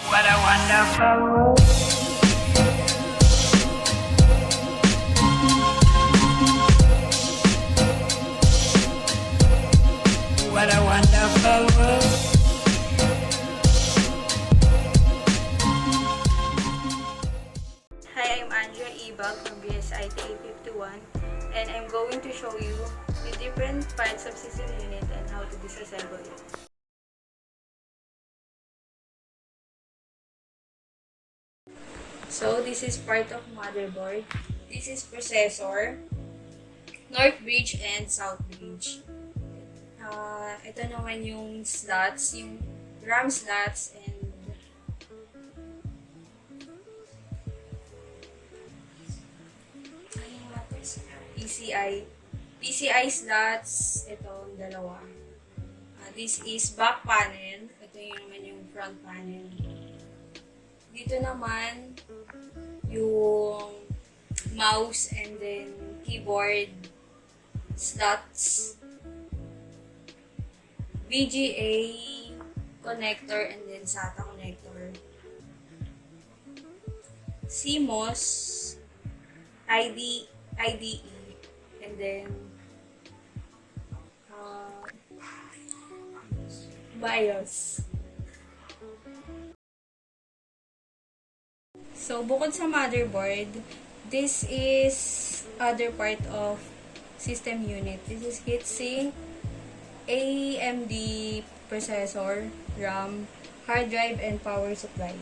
What a wonderful world. What a wonderful world. Hi, I'm Andrea Ibag from BSIT 851, and I'm going to show you the different parts of system unit and how to disassemble it. So, this is part of motherboard. This is processor, North Bridge and South Bridge. Ito naman yung slots, yung RAM slots and PCI. PCI slots, itong dalawa. This is back panel. Ito yung naman yung front panel. Dito naman, yung mouse and then keyboard slots. VGA connector and then SATA connector. CMOS, IDE, and then BIOS. So, bukod sa motherboard, this is other part of system unit. This is heatsink, AMD processor, RAM, hard drive, and power supply.